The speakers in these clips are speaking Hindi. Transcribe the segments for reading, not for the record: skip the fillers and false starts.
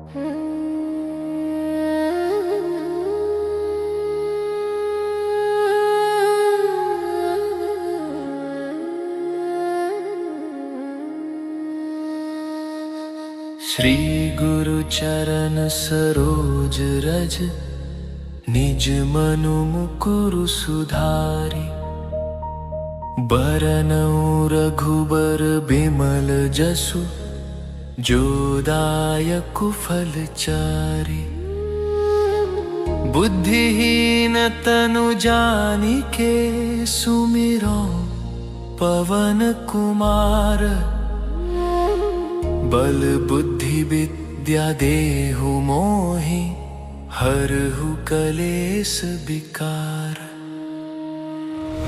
श्री गुरु चरण सरोज रज, निज मनु मुकुरु सुधारि। बरनउँ रघुबर बिमल जसु, जो दायकु फल चारि। बुद्धिहीन तनु जानिके, सुमिरौ पवन कुमार। बल बुद्धि विद्या देहु मोहि, हरहु कलेस विकार।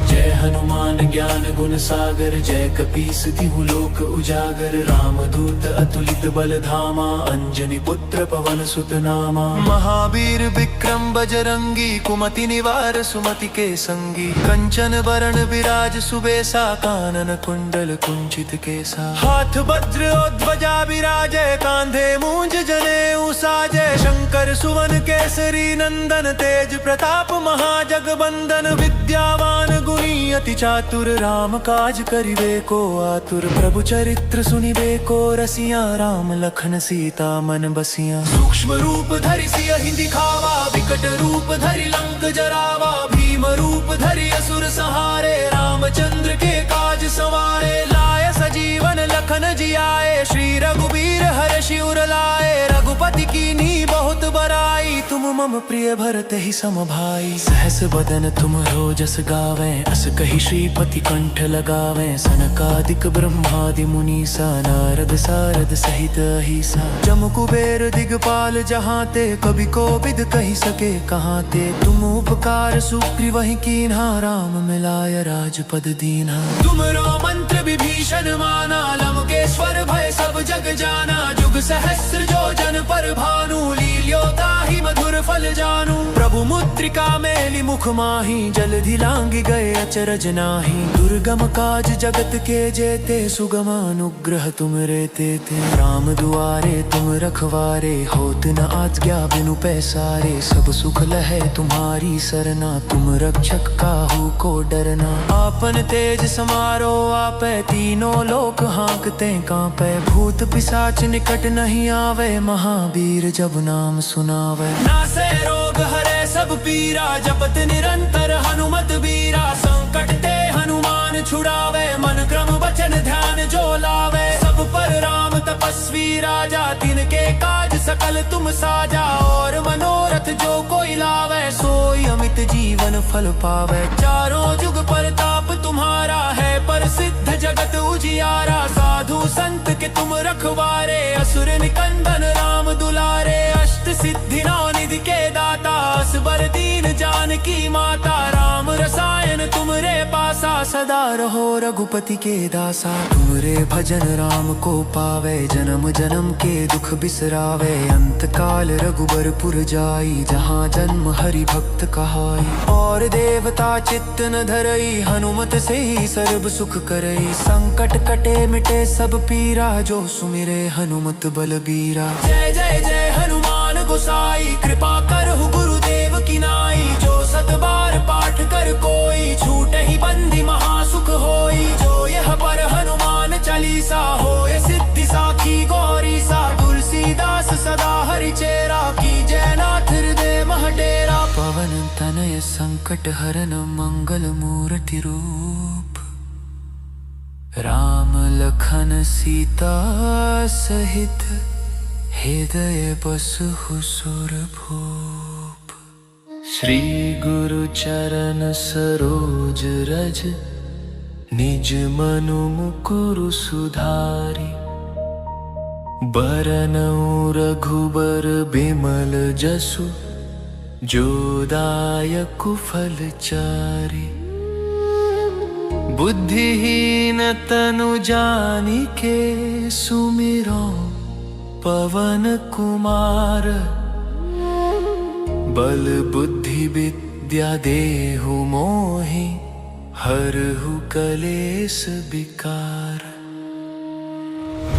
जय हनुमान ज्ञान गुण सागर, जय कपीस तिहु लोक उजागर। रामदूत अतुलित बल धामा, अंजनी पुत्र पवन सुत नामा। महावीर विक्रम बजरंगी, कुमति निवार सुमति के संगी। कंचन बरन विराज सुबेसा, कानन कुंडल कुंचित केसा। हाथ वज्र और ध्वजा विराजे, कांधे मूंज जनेऊ साजे। शंकर सुवन केसरी नंदन, तेज प्रताप महाजगबंदन। विद्यावान गुणी अति चातुर, राम काज करिबे को आतुर। प्रभु चरित्र सुनिबे को रसिया, राम लखन सीता मन बसिया। सूक्ष्म रूप धरि सियहि दिखावा, विकट रूप धरि लंक जरावा। भीम रूप धरि असुर संहारे, रामचंद्र के काज सवारे। लाय सजीवन लखन जियाए, श्री रघुबीर हर्षि उर लाए। रघुपति कीन्ही बहुत बड़ाई, तुम मम प्रिय भरत ही सम भाई। सहस बदन तुम रोजस गावें, अस कहि श्रीपति कंठ लगावें। सनकादिक ब्रह्मादि मुनीसा, नारद सारद सहित अहिसा। जम कुबेर दिगपाल जहाते, कवि कोविद कहि सके कहाते। तुम उपकार सुग्रीवहि कीन्हा, राम मिलाय राजपद दीन्हा। तुमरो मंत्र विभीषण माना, लंकेश्वर भय सब जग जाना। जुग सहस्र जो जन पर भानु, लील्यो ताहि मधुर फल जानू। प्रभु मुद्रिका मेलि मुख माहि, जलधि लांघि गए अचरज नाही। दुर्गम काज जगत के जेते, सुगम अनुग्रह तुम रे तेते। राम दुआरे तुम रखवारे, होत न आज्ञा बिनु पैसारे। सब सुख लहै तुम्हारी सरना, तुम रक्षक काहू को डरना। आपन तेज समारो आपै, तीनों लोक हाँकते कांपै। भूत पिशाच निकट नहीं आवे, महावीर जब नाम सुनावे। नासै रोग हरै सब पीरा, जपत निरंतर हनुमत बीरा। संकट ते हनुमान छुड़ावे, मन क्रम वचन ध्यान जो लावे। सब पर राम तपस्वी राजा, तिनके काज सकल तुम साजा। और मनोरथ जो कोई लावे, सोई अमित जीवन फल पावे। चारों जुग परताप तुम्हारा है, प्रसिद्ध जगत उजियारा। साधु संत के तुम रखवारे, असुर निकंदन राम दुलारे। अष्ट सिद्धि नौ निधि के दाता, असबर दीन जानकी माता। राम रसायन तुमरे पासा, सदा रहो रघुपति के दासा। तुमरे भजन राम को पावे, जन्म जन्म के दुख बिसरावे। अंत काल रघुबरपुर जाई, जहाँ जन्म हरि भक्त कहाई। और देवता चित्त न धरई, हनुमत से ही सर्व सुख करई। संकट कटे मिटे सब पीरा, जो सुमिरे हनुमत बलबीरा। जय जय जय हनुमान गोसाई, कृपा करहु गुरुदेव की नाई। जो सत बार पाठ कर कोई, छूट ही बंदी महासुख होई। जो यह पर हनुमान चालीसा, होय सिद्धि साखी गौरी सा। तुलसीदास सदा हरि चेरा, की जयनाथ हृदय मह डेरा। पवन तनय संकट हरन, मंगल मूर्ति रूप। राम लखन सीता सहित, हृदय बसहु सुरभूप। श्री गुरु चरण सरोज रज, निज मनु मुकुरु सुधारि। बरनउँ रघुबर बिमल जसु, जो दायकु फल चारि। बुद्धिहीन तनु जानिके, सुमिरौ पवन कुमार। बल बुद्धि विद्या देहु मोहि, हरहु कलेस विकार।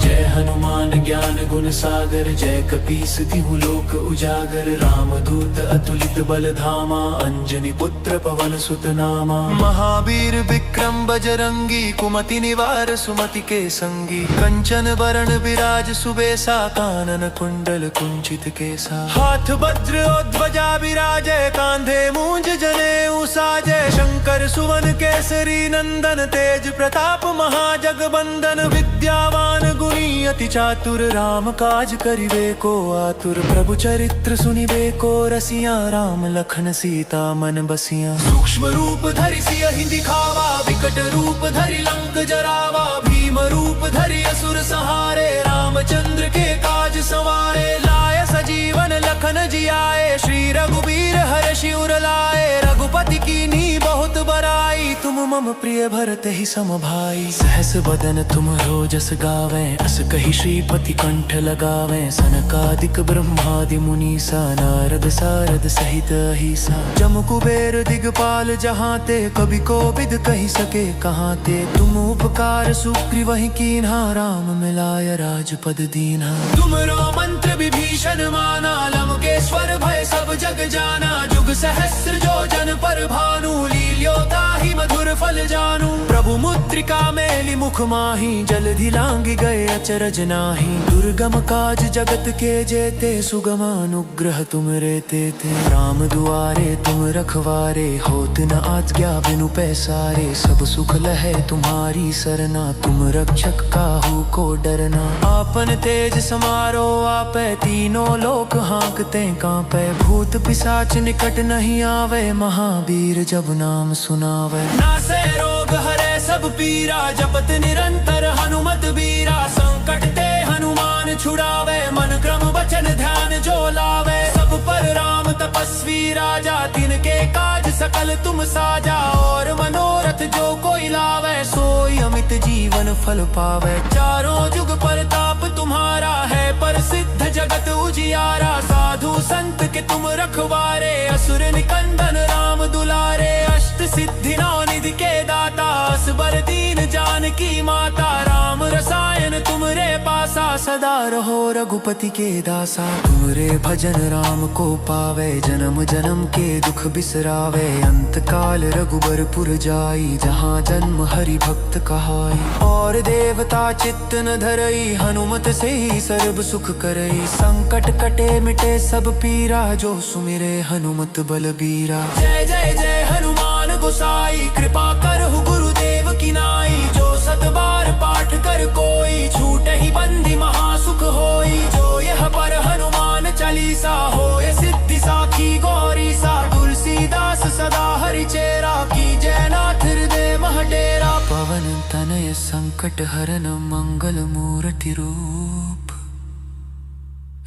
जय हनुमान ज्ञान गुण सागर, जय कपीस तिहु लोक उजागर। रामदूत अतुलित बल धामा, अंजनी पुत्र पवन सुत नामा। महावीर विक्रम बजरंगी, कुमति निवार सुमति के संगी। कंचन बरन विराज सुबेसा, कानन कुंडल कुंचित केसा। हाथ वज्र और ध्वजा विराजे, कांधे मूंज जनेऊ साजे। शंकर सुवन केसरी नंदन, तेज प्रताप महाजगबंदन। विद्यावान गुणी अति चातुर, राम काज करिबे को आतुर। प्रभु चरित्र सुनिबे को रसिया, राम लखन सीता मन बसिया। सूक्ष्म रूप धरि सियहि दिखावा, विकट रूप धरि लंक जरावा। भीम रूप धरि असुर संहारे, रामचंद्र के काज संवारे। लाय सजीवन लखन जियाए, श्री रघुबीर हर्षि उर लाए। रघुपति कीन्ही बहुत बड़ाई, तुम मम प्रिय भरत ही सम भाई। सहस बदन तुम रोजस गावें, अस कहि श्रीपति कंठ लगावें। सनकादिक ब्रह्मादि मुनीसा, नारद सारद सहित अहिसा। जम कुबेर दिगपाल जहाते, कवि कोविद कहि सके कहाते। तुम उपकार सुग्रीवहि कीन्हा, राम मिलाय राजपद दीन्हा। तुमरो मंत्र विभीषण माना, लंकेश्वर भय सब जग जाना। जुग सहस्र जो जन पर भानु, लील्योताहि मधुर फल जानू। प्रभु मुद्रिका मेलि मुख माहि, जलधि लांघि गए अचरज नाही। दुर्गम काज जगत के जेते, सुगम अनुग्रह तुम रे तेते। राम दुआरे तुम रखवारे, होत न आज्ञा बिनु पैसारे। सब सुख लहै तुम्हारी सरना, तुम रक्षक काहू को डरना। आपन तेज समारो आपै, तीनों लोक हाँकते कांपै। भूत पिशाच निकट नहीं आवे, महावीर जब नाम सुनावे। नासे रोग हरे सब पीरा, जपत निरंतर हनुमत बीरा। संकट ते हनुमान छुड़ावे, मन क्रम वचन ध्यान जो लावे। सब पर राम तपस्वी राजा, तिनके काज सकल तुम साजा। और मनोरथ जो कोई लावे, सोई अमित जीवन फल पावे। चारों जुग परताप तुम्हारा है, प्रसिद्ध जगत उजियारा। साधु संत के तुम रखवारे, असुर निकंदन राम दुलारे। अष्ट सिद्धि नौ निधि के दाता, असबर दीन जानकी माता। राम रसायन तुमरे पासा, सदा रहो रघुपति के दासा। तुमरे भजन राम को पावे, जन्म जन्म के दुख बिसरावे। अंत काल रघुबरपुर जाई, जहाँ जन्म हरि भक्त कहाई। और देवता चित्त न धरई, हनुमत से ही सर्व सुख करई। संकट कटे मिटे सब पीरा, जो सुमिरे हनुमत बलबीरा। जय जय जय हनुमान गोसाई, कृपा करहु गुरुदेव की नाई। जो सत बार पाठ कर कोई, छूट ही बंदी महासुख होई। जो यह पर हनुमान चालीसा, होय सिद्धि साखी गौरी सा। तुलसीदास सदा हरि चेरा, की जयनाथ हृदय मह डेरा। पवन तनय संकट हरन, मंगल मूर्ति रूप।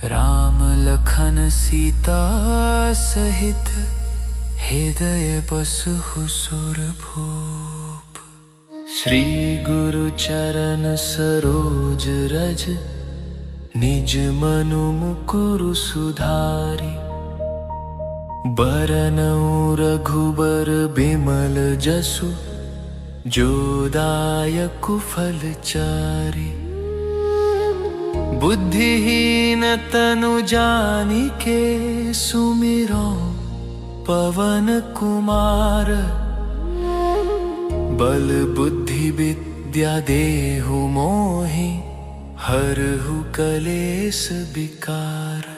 राम लखन सीता सहित, हृदय बसहु सुरभूप। श्री गुरु चरण सरोज रज, निज मनु मुकुरु सुधारि। बरनउँ रघुबर बिमल जसु, जो दायकु फल चारि। बुद्धिहीन तनु जानिके, सुमिरौ पवन कुमार। बल बुद्धि विद्या देहु मोहि, हरहु कलेस विकार।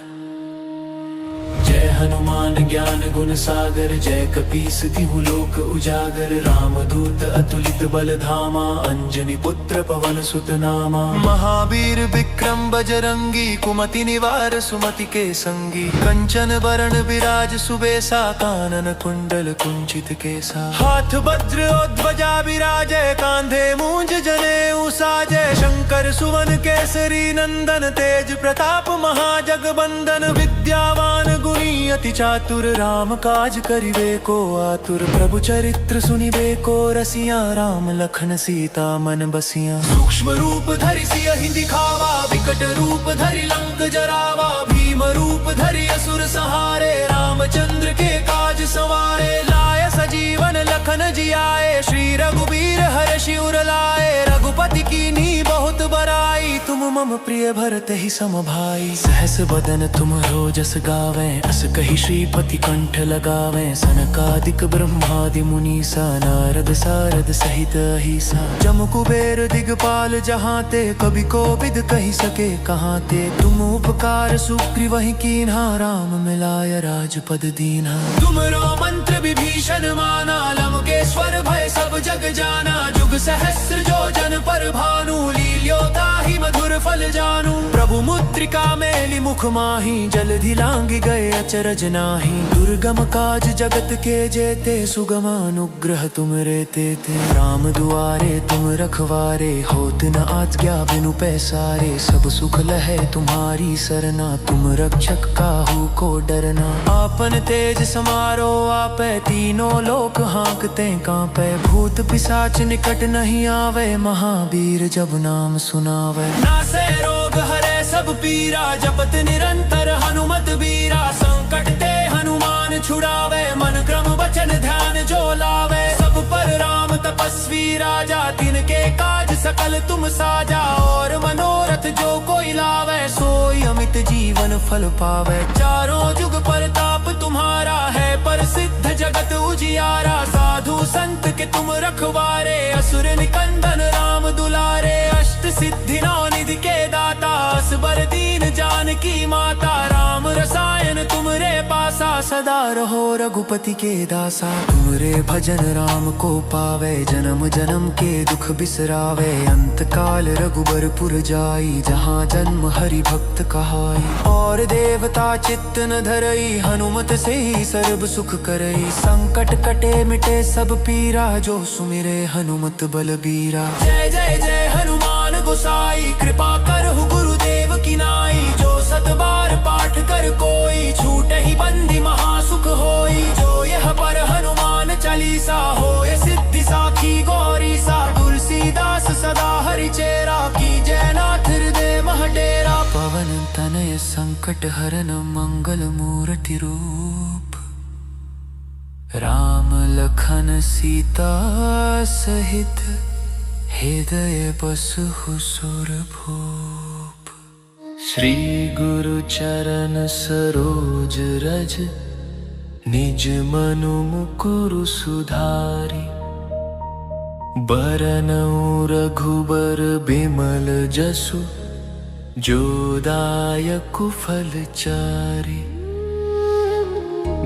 जय हनुमान ज्ञान गुण सागर, जय कपीस तिहु लोक उजागर। रामदूत अतुलित बल धामा, अंजनी पुत्र पवन सुत नामा। महावीर विक्रम बजरंगी, कुमति निवार सुमति के संगी। कंचन बरन विराज सुबेसा, कानन कुंडल कुंचित केसा। हाथ वज्र और ध्वजा विराजे, कांधे मूंज जनेऊ साजे। शंकर सुवन केसरी नंदन, तेज प्रताप महाजगबंदन। विद्यावान गुणी अति चातुर, राम काज करिबे को आतुर। प्रभु चरित्र सुनिबे को रसिया, राम लखन सीता मन बसिया। सूक्ष्म रूप धरि सियहि दिखावा, विकट रूप धरि लंक जरावा। भीम रूप धरि असुर संहारे, रामचंद्र के काज संवारे। लाय सजीवन लखन जियाए, श्री रघुबीर हर्षि उर लाए। रघुपति कीन्ही बहुत बड़ाई, तुम मम प्रिय भरत ही समभाई। सहस बदन तुम रोजस गावे, अस कही श्रीपति कंठ लगावे। सनकादिक ब्रह्मादि मुनीसा, नारद सारद सहित अहिसा। जम कुबेर दिगपाल जहाँ ते, कभी कोविद कही सके कहाँ ते। तुम उपकार सुग्रीव वही कीन्हा, राम मिलाय राजपद दीन्हा। तुमरो मंत्र विभीषण माना, लंकेश्वर भय सब जग जाना। जुग सहस्र जो जन पर भानु, लील्यो ताहि मधुर फल जानू। प्रभु मुद्रिका मेलि मुख माही, जलधि लांघि गए अचरज नाही। दुर्गम काज जगत के जेते, सुगम अनुग्रह तुम रे तेते। राम दुआरे तुम रखवारे, होत न आज्ञा बिनु पैसारे। सब सुख लहे तुम्हारी सरना, तुम रक्षक काहू को डरना। आपन तेज समारो आपै, तीनों लोक हाँकते कांपै। भूत पिशाच निकट नहीं आवे, महावीर जब नाम सुनावे। नासे रोग हरे सब पीरा, जपत निरंतर हनुमत बीरा। संकट ते हनुमान छुड़ावे, मन क्रम वचन ध्यान जो लावे। सब पर राम तपस्वी राजा, तिनके काज सकल तुम साजा। और मनोरथ जो कोई लावे, सोई अमित जीवन फल पावे। चारों जुग परताप तुम्हारा है, प्रसिद्ध जगत उजियारा। साधु संत के तुम रखवारे, असुर निकंदन राम दुलारे। अष्ट सिद्धि नौ निधि के दाता, असबर दीन जानकी माता। राम रसायन तुम रे पासा, सदा रहो रघुपति के दासा। तुम रे भजन राम को पावे, जन्म जन्म के दुख बिसरावे। अंत काल रघुबरपुर जाई, जहाँ जन्म हरि भक्त कहाई। और देवता चित्त न धरई, हनुमत से ही सर्व सुख करई। संकट कटे मिटे सब पीरा, जो सुमिरे हनुमत बलबीरा। जय जय जय हनुमान गोसाई, कृपा करहु गुरुदेव की नाई। जो सत बार पाठ कर कोई, छूट ही बंदी महासुख होई। जो यह पर हनुमान चालीसा, होय सिद्धि साखी गौरी सा। तुलसीदास सदा हरि चेरा, की जयनाथ हृदय मह डेरा। पवन तनय संकट हरन, मंगल मूर्ति रूप। राम लखन सीता सहित, हृदय बसहु सुरभूप। श्री गुरु चरण सरोज रज, निज मनु मुकुरु सुधारि। बरनउँ रघुबर बिमल जसु, जो दायकु फल चारि।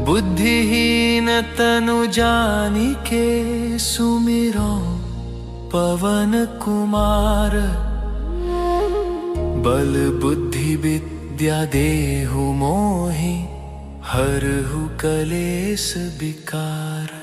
बुद्धिहीन तनु जानिके, सुमिरौ पवन कुमार। बल बुद्धि विद्या देहु मोहि, हरहु कलेस विकार।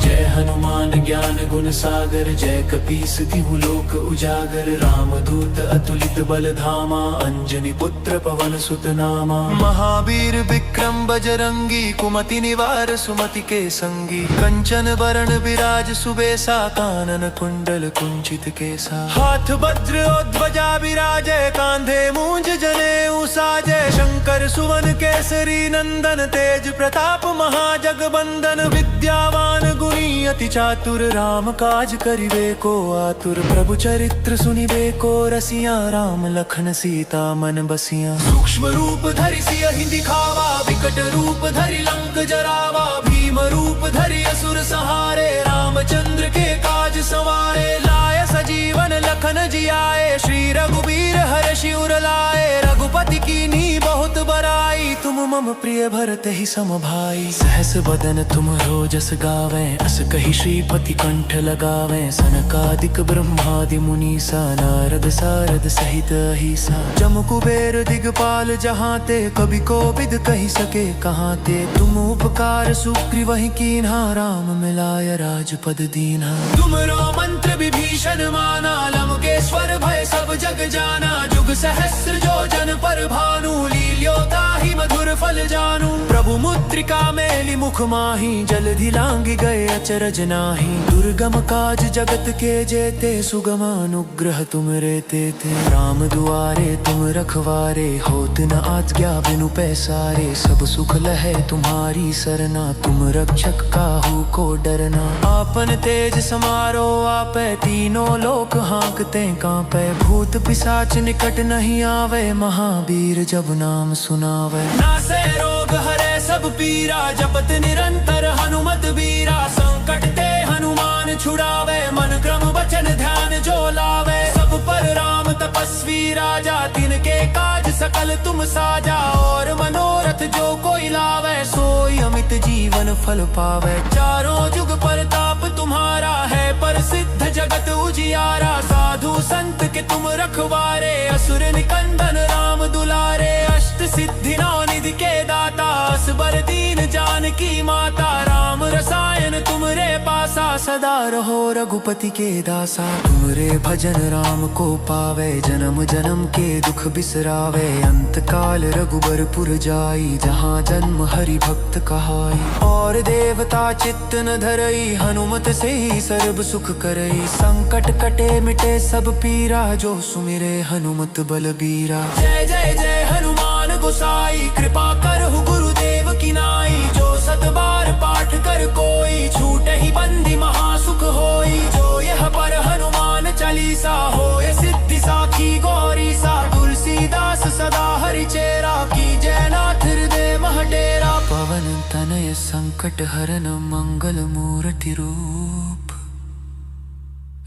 जय हनुमान ज्ञान गुण सागर, जय कपीस तिहु लोक उजागर। राम दूत अतुलित बल धामा, अंजनी पुत्र पवन सुत नामा। महावीर विक्रम बजरंगी, कुमति निवार सुमति के संगी। कंचन बरन विराज सुबेसा, कानन कुंडल कुंचित केसा। हाथ वज्र और ध्वजा विराजे, कांधे मूंज जनेऊ साजे। शंकर सुवन केसरी नंदन, तेज प्रताप महाजगबंदन। विद्यावान गुणी अति चातुर, राम काज करिबे को आतुर। प्रभु चरित्र सुनिबे को रसिया, राम लखन सीता मन बसिया। सूक्ष्म रूप धरि सियहि दिखावा, विकट रूप धरि लंक जरावा। भीम रूप धरि असुर संहारे, रामचंद्र के काज सवारे। लाय सजीवन लखन जियाए, श्री रघुबीर हर्षि उर लाए। रघुपति कीन्ही बहुत बड़ाई, तुम मम प्रिय भरत ही समभाई। सहस बदन तुम रोजस गावे, अस कही श्रीपति कंठ लगावे। सनकादिक ब्रह्मादि मुनीसा, नारद सारद सहित अहिसा। जम कुबेर दिगपाल जहाँ ते, कभी कोविद कही सके कहाँ ते। तुम उपकार सुग्रीव वही कीन्हा, राम मिलाय राजपद दीन्हा। तुमरो मंत्र विभीषण माना, लंकेश्वर भय सब जग जाना। जुग सहस्र जो जन पर भानु, लील्यो ताहि मधुर फल जानू। प्रभु प्रभु मुद्रिका मेली मुख माही, जलधि लांघि गए अचरज नाही। दुर्गम काज जगत के जेते, सुगम अनुग्रह तुम रेते थे। राम दुआरे तुम रखवारे, होत न आज्ञा बिनु पैसारे। सब सुख लहे तुम्हारी सरना, तुम रक्षक काहू को डरना। आपन तेज समारो आपे, तीनों लोक हाँकते कांपे। भूत पिशाच निकट नहीं आवे, महावीर जब नाम सुनावे। नासे रोग हरे सब पीरा, जपत निरंतर हनुमत बीरा। संकट ते हनुमान छुड़ावे, मन क्रम वचन ध्यान जो लावे। सब पर राम तपस्वी राजा, तिनके काज सकल तुम साजा। और मनोरथ जो कोई लावे, सोई अमित जीवन फल पावे। चारों जुग परताप तुम्हारा है, प्रसिद्ध जगत उजियारा। साधु संत के तुम रखवारे, असुर निकंदन राम दुलारे। अष्ट सिद्धि नौ निधि के दाता, असबर दीन जानकी माता। राम रसायन तुमरे पासा, सदा रहो रघुपति के दासा। तुमरे भजन राम को पावे, जन्म जन्म के दुख बिसरावे। अंत काल रघुबरपुर जाई, जहाँ जन्म हरि भक्त कहाई। और देवता चित्त न धरई, हनुमत से ही सर्व सुख करई। संकट कटे मिटे सब पीरा, जो सुमिरे हनुमत बलबीरा। जय जय जय हनुमान गोसाई, कृपा करहु गुरुदेव की नाई। जो सत बार पाठ कर कोई, छूट ही बंदी महासुख होई। जो यह पर हनुमान चालीसा, होय सिद्धि साखी गौरी सा। तुलसीदास सदा हरि चेरा, की जयनाथ हृदय मह डेरा। पवन तनय संकट हरन मंगल मूर्ति रूप।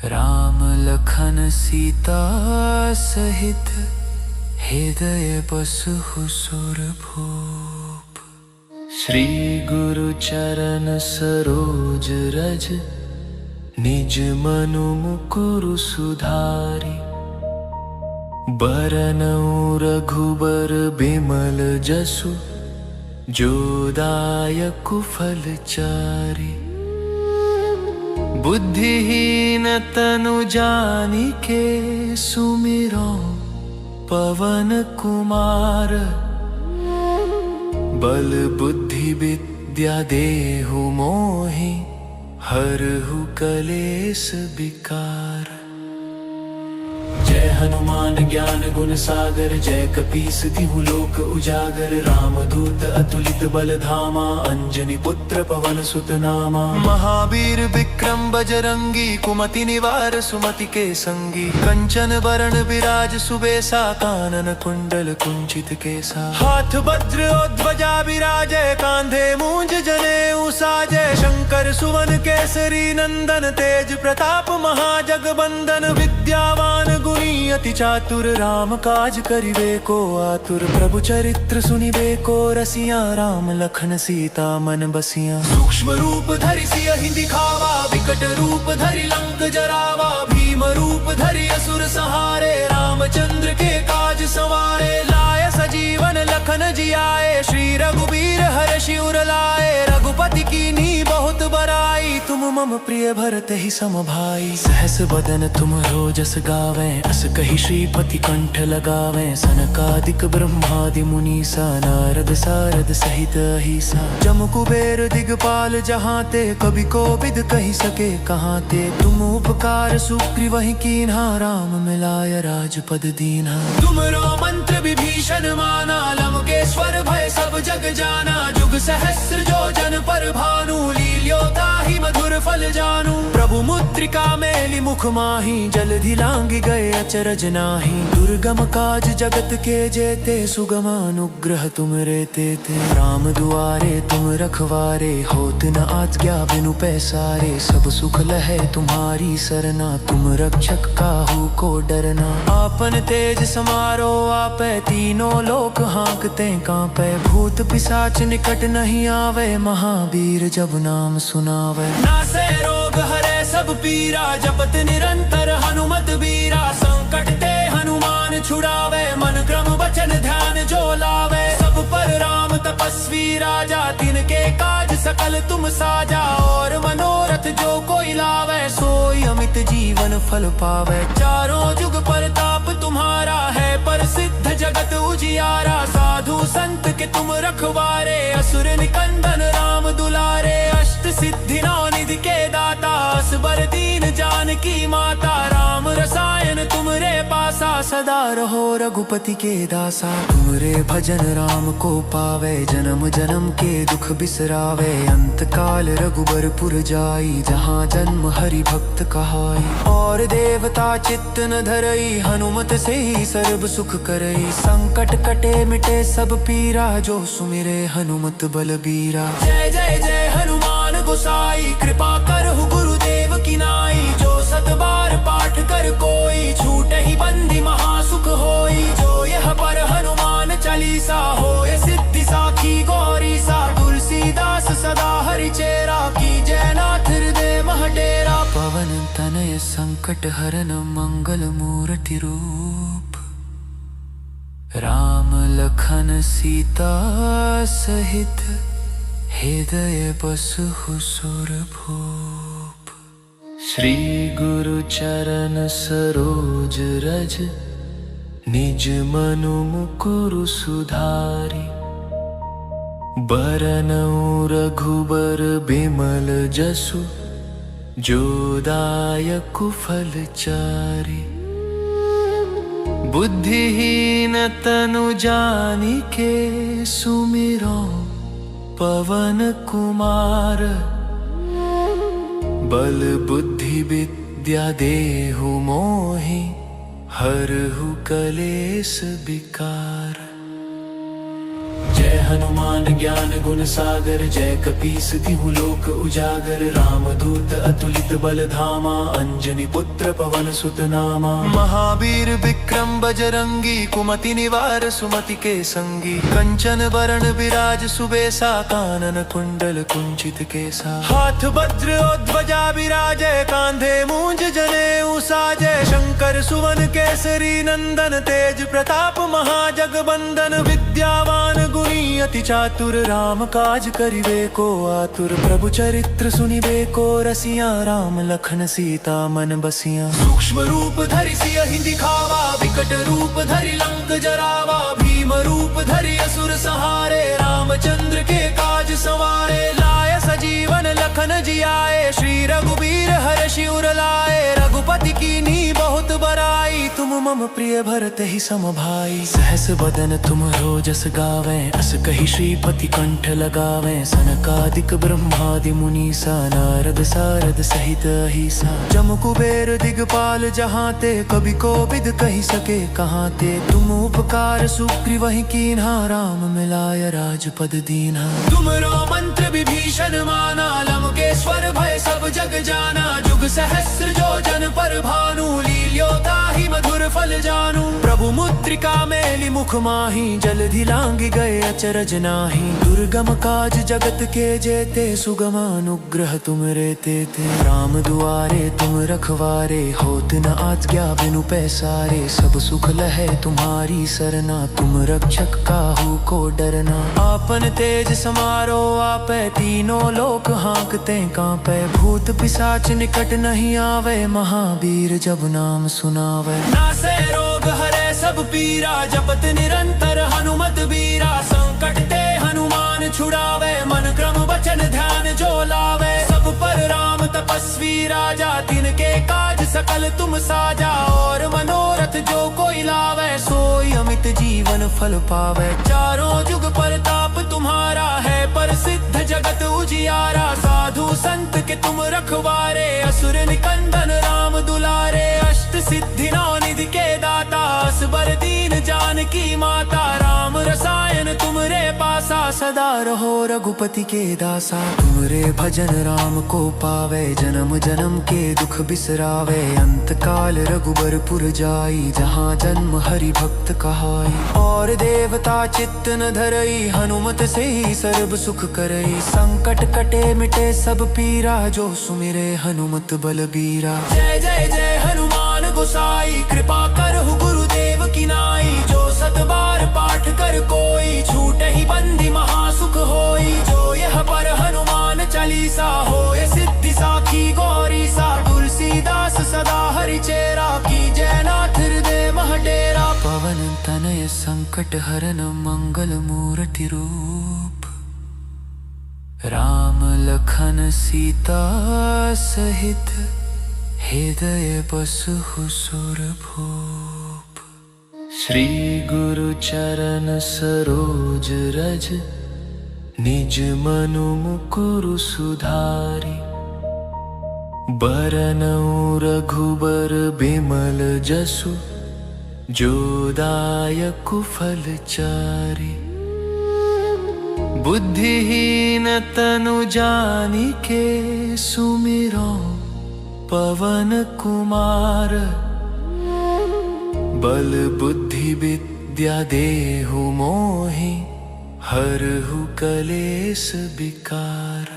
राम लखन सीता सहित, हृदय बसहु सुरभूप। श्री गुरु चरण सरोज रज, निज मनु मुकुरु सुधारि। बरनउँ रघुबर बिमल जसु, जो दायकु फल चारि। बुद्धिहीन तनु जानिके, सुमिरौ पवन कुमार। बल बुद्धि विद्या देहु मोहि, हरहु कलेस विकार। जय हनुमान ज्ञान गुण सागर, जय कपीस तिहु लोक उजागर। राम दूत अतुलित बल धामा, अंजनी पुत्र पवन सुत नामा। महावीर विक्रम बजरंगी, कुमति निवार सुमति के संगी। कंचन बरन विराज सुबेसा, कानन कुंडल कुंचित केसा। हाथ वज्र और ध्वजा विराजे, कांधे मूंज जनेऊ साजे। शंकर सुवन केसरी नंदन, तेज प्रताप महाजगबंदन। विद्यावान गुणी अति चातुर, राम काज करिबे को आतुर। प्रभु चरित्र सुनिबे को रसिया, राम लखन सीता मन बसिया। सूक्ष्म रूप धरि सियहि दिखावा, विकट रूप धरि लंक जरावा। भीम रूप धरि असुर संहारे, रामचंद्र के काज संवारे। लाय सजीवन लखन जियाए, श्री रघुबीर हर्षि उर लाए। रघुपति कीन्ही बहुत बड़ाई, तुम मम प्रिय भरत ही सम भाई। सहस बदन तुमरो जस गावें, अस कहि श्रीपति कंठ लगावें। सनकादिक ब्रह्मादि मुनीसा, नारद सारद सहित अहिसा। जम कुबेर दिगपाल जहाँ ते, कवि कोविद कहि सके कहाँ ते। तुम उपकार सुग्रीवहि कीन्हा, राम मिलाय राजपद दीन्हा। तुमरो मंत्र विभीषण माना, लंकेश्वर भय सब जग जाना। जुग सहस्र जो जन पर भानु, लील्यो ताहि मधुर फल जानू। प्रभु मुद्रिका मेली मुख माही, जलधि लांघि गए अचरज नाही। दुर्गम काज जगत के जेते, सुगम अनुग्रह तुम रेते थे। राम दुआरे तुम रखवारे, होत न आज्ञा बिनु पैसारे। सब सुख लहे तुम्हारी सरना, तुम रक्षक काहू को डरना। आपन तेज समारो आपे, तीनों लोक हाँकते कांपे। भूत पिशाच निकट नहीं आवे, महावीर जब नाम सुनावे। नासे रोग हरे सब पीरा, जपत निरंतर हनुमत बीरा। संकट ते हनुमान छुड़ावे, मन क्रम वचन ध्यान जो लावे। सब पर राम तपस्वी राजा, तिनके काज सकल तुम साजा। और मनोरथ जो कोई लावे, सोई अमित जीवन फल पावे। चारों जुग परताप तुम्हारा है, प्रसिद्ध जगत उजियारा। साधु संत के तुम रखवारे, असुर निकंदन राम दुलारे। अष्ट सिद्धि नौ निधि के दाता, असबर दीन जानकी माता। राम रसायन तुमरे पासा, सदा रहो रघुपति के दासा। तुमरे भजन राम को पावे, जन्म जन्म के दुख बिसरावे। अंत काल रघुबरपुर जाई, जहाँ जन्म हरि भक्त कहाई। और देवता चित्त न धरई, हनुमत से ही सर्व सुख करई। संकट कटे मिटे सब पीरा, जो सुमिरे हनुमत बलबीरा। जय जय जय हनुमान गोसाई, कृपा करहु गुरुदेव की नाई। जो सत बार पाठ कर कोई, छूट ही बंदी महासुख होई। जो यह पर हनुमान चालीसा, होय सिद्धि साखी गौरी सा। तुलसीदास सदा हरि चेरा, की जयनाथ हृदय मह डेरा। पवन तनय संकट हरन मंगल मूर्ति रूप। राम लखन सीता सहित, हृदय बसहु सुरभूप। श्री गुरु चरण सरोज रज, निज मनु मुकुरु सुधारि। बरनउँ रघुबर बिमल जसु, जो दायकु फलचारि। बुद्धिहीन तनु जानिके, सुमिरौ पवन कुमार। बल बुद्धि विद्या देहु मोहि, हरहु कलेस विकार। जय हनुमान ज्ञान गुण सागर, जय कपीस तिहु लोक उजागर। रामदूत अतुलित बल धामा, अंजनी पुत्र पवन सुत नामा। महावीर विक्रम बजरंगी, कुमति निवार सुमति के संगी। कंचन बरन विराज सुबेसा, कानन कुंडल कुंचित केसा। हाथ वज्र और ध्वजा विराजे, कांधे मूंज जनेऊ साजे। शंकर सुवन केसरी नंदन, तेज प्रताप महाजगबंदन। विद्यावान गुणी अति चातुर, राम काज करिबे को आतुर। प्रभु चरित्र सुनिबे को रसिया, राम लखन सीता मन बसिया। सूक्ष्म रूप धरि सियहि दिखावा, विकट रूप धरि लंक जरावा। भीम रूप धरि असुर संहारे, रामचंद्र के काज संवारे। लाय सजीवन लखन जियाए, श्री रघुबीर हर्षि उर लाए। रघुपति कीन्ही बहुत बड़ाई, तुम मम प्रिय भरत ही सम भाई। सहस बदन तुम रोजस गावें, अस कहि श्रीपति कंठ लगावें। सनकादिक ब्रह्मादि मुनीसा, नारद सारद सहित अहिसा। जम कुबेर दिगपाल जहाँ ते, कवि कोविद कहि सके कहाँ ते। तुम उपकार सुग्रीवहि कीन्हा, राम मिलाय राजपद दीन्हा। तुमरो मंत्र विभीषण माना, लंकेश्वर भय सब जग जाना। जुग सहस्र जो जन पर भानु, लील्यो ताहि मधुर फल जानू। प्रभु मुद्रिका मेलि मुख माहि, जलधि लांघि गए अचरज नाही। दुर्गम काज जगत के जेते, सुगम अनुग्रह तुमरे तेते। राम दुआरे तुम रखवारे, होत न आज्ञा बिनु पैसारे। सब सुख लहै तुम्हारी सरना, तुम रक्षक काहू को डरना। आपन तेज समारो आपै, तीनों लोक हाँकते कांपै। भूत पिशाच निकट नहीं आवे, महावीर जब नाम सुनावे। नासै रोग हरै सब पीरा, जपत निरंतर हनुमत बीरा। संकट ते हनुमान छुड़ावे, मन क्रम वचन ध्यान जो लावे। सब पर राम तपस्वी राजा, तिनके काज सकल तुम साजा। और मनोरथ जो कोई लावे, सोई अमित जीवन फल पावे। चारों जुग परताप तुम्हारा है, प्रसिद्ध जगत उजियारा। साधु संत के तुम रखवारे, असुर निकंदन राम दुलारे। अष्ट सिद्धि नौ निधि के दाता, असबर दीन जानकी माता। राम रसायन तुमरे पासा, सदा रहो रघुपति के दासा। तुमरे भजन राम को पावे, जन्म जन्म के दुख बिसरावे। अंत काल रघुबरपुर जाई, जहाँ जन्म हरि भक्त कहाई। और देवता चित्त न धरई, हनुमत से ही सर्व सुख करई। संकट कटे मिटे सब पीरा, जो सुमिरे हनुमत बलबीरा। जय जय जय हनुमान गोसाई, कृपा करहु गुरुदेव की नाई। जो सत बार पाठ कर कोई, छूट ही बंदी महासुख होई। जो यह पर हनुमान चालीसा, होय सिद्धि साखी गौरी सा। तुलसीदास सदा हरि चेरा, की जयनाथ हृदय मह डेरा। पवन तन तनय संकट हरन मंगल मूर्ति रूप। राम लखन सीता सहित हृदय बसहु सुरभूप। श्री गुरु चरण सरोज रज निज मनु मुकुरु सुधारी। बरनउँ रघुबर बिमल जसु जो दायकु फलचारी। बुद्धिहीन तनु जानिके सुमिरौ पवन कुमार। बल बुद्धि विद्या देहु मोहि हरहु कलेस विकार।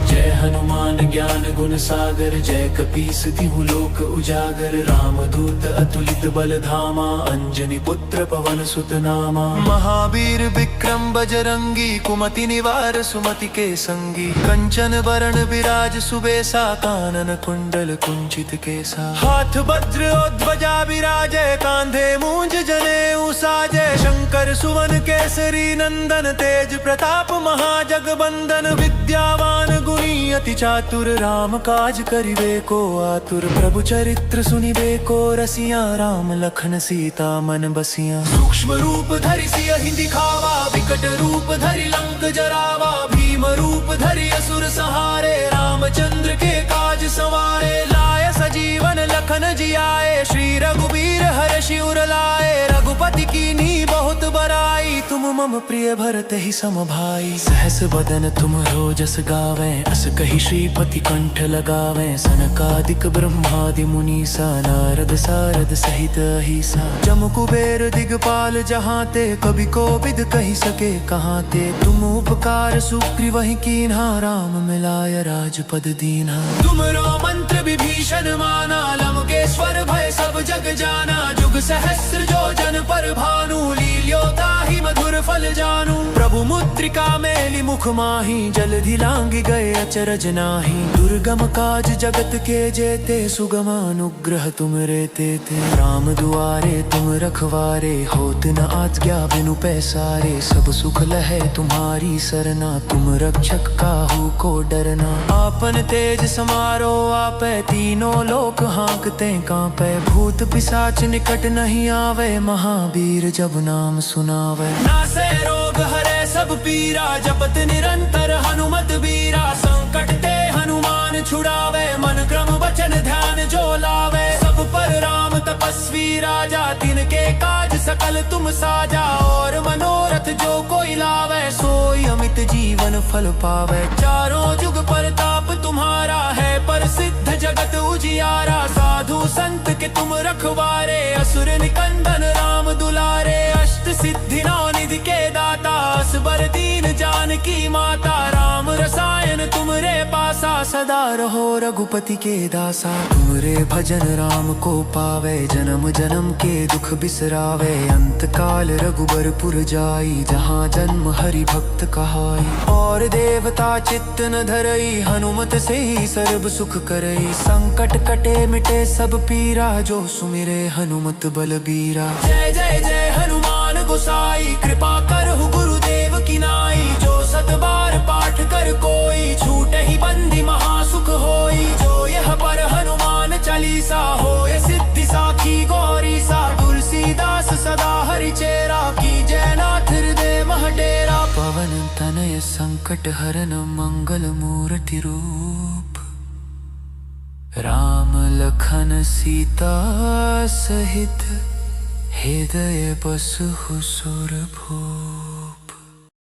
जय हनुमान ज्ञान गुण सागर जय कपीस तिहु लोक उजागर। रामदूत अतुलित बल धामा अंजनी पुत्र पवन सुत नामा। महावीर विक्रम बजरंगी कुमति निवार सुमति के संगी। कंचन बरन विराज सुबेसा कानन कुंडल कुंचित केसा। हाथ वज्र और ध्वजा विराजै कांधे मूंज जनेऊ साजै। शंकर सुवन केसरी नंदन तेज प्रताप महाजगबंदन। विद्यावान गुणी अति चातुर राम काज करिबे को आतुर। प्रभु चरित्र सुनिबे को रसिया राम लखन सीता मन बसिया। सूक्ष्म रूप धरि सियहि दिखावा विकट रूप धरि लंक जरावा। भीम रूप धरि असुर संहारे रामचंद्र के काज संवारे। लाय सजीवन लखन जियाए श्री रघुबीर हर्षि उर लाए। रघुपति कीन्ही बहुत बड़ाई तुम मम प्रिय भरत ही सम भाई। सहस बदन तुम रोजस गावें अस कहि श्रीपति कंठ लगावें। सनकादिक ब्रह्मादि मुनीसा नारद सारद सहित अहिसा। जम कुबेर दिगपाल जहाते कवि कोविद कहि सके कहाते। तुम उपकार सुग्रीवहि कीन्हा राम मिलाय राजपद दीन्हा। तुमरो मंत्र विभीषण माना लंकेश्वर भय सब जग जाना। जुग सहस्र जो जन पर भानु लील्योताहि मधुर फल जानू। प्रभु मुद्रिका मेलि मुख माहि जलधि लांघि गए अचरज नाही। दुर्गम काज जगत के जेते सुगम अनुग्रह तुम रे तेते। राम दुआरे तुम रखवारे होत न आज्ञा बिनु पैसारे। सब सुख लहै तुम्हारी सरना तुम रक्षक काहू को डरना। आपन तेज समारो आपै तीनों लोक हाँकते कांपै। भूत पिशाच निकट नहीं आवे महावीर जब नाम सुनावे। नासै रोग हरै सब पीरा जपत निरंतर हनुमत बीरा। संकट ते हनुमान छुड़ावे मन क्रम वचन ध्यान जो लावे। सब पर राम तपस्वी राजा तिनके काज सकल तुम साजा। और मनोरथ जो कोई लावे सोई अमित जीवन फल पावे। चारों जुग परताप तुम्हारा है प्रसिद्ध जगत उजियारा। साधु संत के तुम रखवारे असुर निकंदन राम दुलारे। अष्ट सिद्धि नौ निधि के दाता असबर दीन जानकी माता। राम रसायन तुमरे पासा सदा रहो रघुपति के दासा। तुमरे भजन राम को पावे जन्म जन्म के दुख बिसरावे। अंत काल रघुबर पुर जाई जहाँ जन्म हरि भक्त कहाई। और देवता चित्त न धरई हनुमत से ही सर्व सुख करई। संकट कटे मिटे सब पीरा जो सुमिरे हनुमत बलबीरा। जय जय जय हनुमान गोसाई कृपा करहु गुरुदेव की नाई। जो सत बार पाठ कर कोई छूटे ही बंदी महासुख होई। जो यह पर हनुमान चालीसा होय सिद्धि साखी गौरी सा। तुलसीदास सदा हरि चेरा की जयनाथ हृदय मह डेरा। पवन तनय संकट हरन मंगल मूर्ति रूप। राम लखन सीता सहित हृदय बसहु सुरभूप।